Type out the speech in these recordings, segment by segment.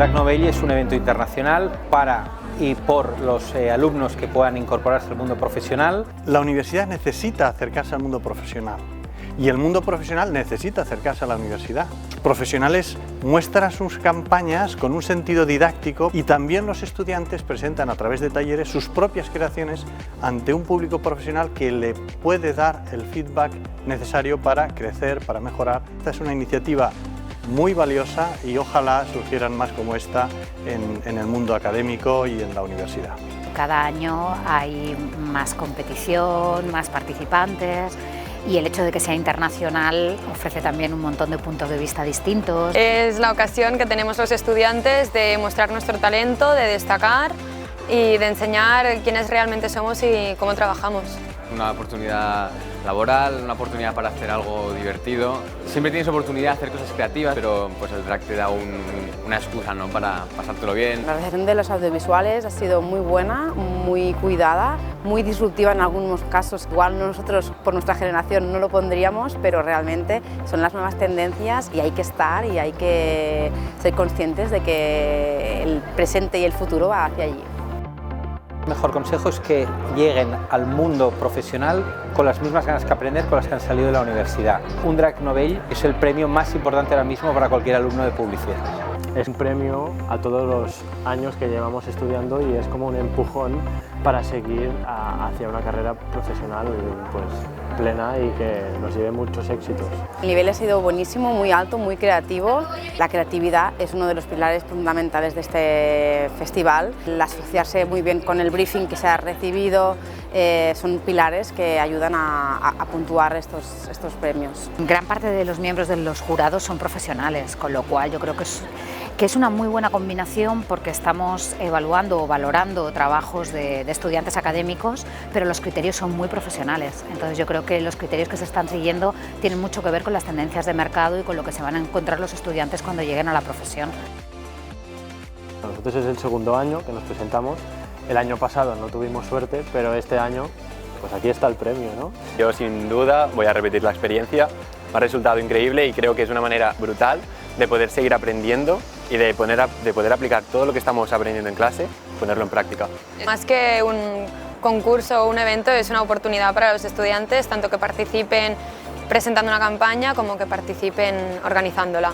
Drag Novell es un evento internacional para y por los alumnos que puedan incorporarse al mundo profesional. La universidad necesita acercarse al mundo profesional y el mundo profesional necesita acercarse a la universidad. Los profesionales muestran sus campañas con un sentido didáctico y también los estudiantes presentan a través de talleres sus propias creaciones ante un público profesional que le puede dar el feedback necesario para crecer, para mejorar. Esta es una iniciativa muy valiosa y ojalá surgieran más como esta en el mundo académico y en la universidad. Cada año hay más competición, más participantes y el hecho de que sea internacional ofrece también un montón de puntos de vista distintos. Es la ocasión que tenemos los estudiantes de mostrar nuestro talento, de destacar y de enseñar quiénes realmente somos y cómo trabajamos. Una oportunidad laboral, una oportunidad para hacer algo divertido. Siempre tienes oportunidad de hacer cosas creativas, pero pues el drag te da una excusa, ¿no?, para pasártelo bien. La realización de los audiovisuales ha sido muy buena, muy cuidada, muy disruptiva en algunos casos. Igual nosotros por nuestra generación no lo pondríamos, pero realmente son las nuevas tendencias y hay que estar y hay que ser conscientes de que el presente y el futuro va hacia allí. El mejor consejo es que lleguen al mundo profesional con las mismas ganas que aprender con las que han salido de la universidad. Un Drag Novell es el premio más importante ahora mismo para cualquier alumno de publicidad. Es un premio a todos los años que llevamos estudiando y es como un empujón para seguir hacia una carrera profesional pues, plena y que nos lleve muchos éxitos. El nivel ha sido buenísimo, muy alto, muy creativo. La creatividad es uno de los pilares fundamentales de este festival. El asociarse muy bien con el briefing que se ha recibido son pilares que ayudan a puntuar estos premios. Gran parte de los miembros de los jurados son profesionales, con lo cual yo creo que es una muy buena combinación porque estamos evaluando o valorando trabajos de estudiantes académicos, pero los criterios son muy profesionales. Entonces yo creo que los criterios que se están siguiendo tienen mucho que ver con las tendencias de mercado y con lo que se van a encontrar los estudiantes cuando lleguen a la profesión. Nosotros es el segundo año que nos presentamos. El año pasado no tuvimos suerte, pero este año pues aquí está el premio, ¿no? Yo sin duda voy a repetir la experiencia, me ha resultado increíble y creo que es una manera brutal de poder seguir aprendiendo y de poder aplicar todo lo que estamos aprendiendo en clase, ponerlo en práctica. Más que un concurso o un evento, es una oportunidad para los estudiantes, tanto que participen presentando una campaña como que participen organizándola.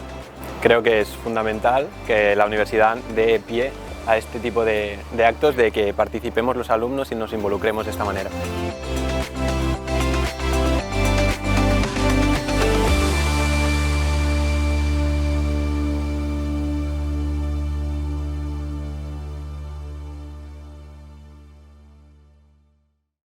Creo que es fundamental que la universidad dé pie a este tipo de actos, de que participemos los alumnos y nos involucremos de esta manera.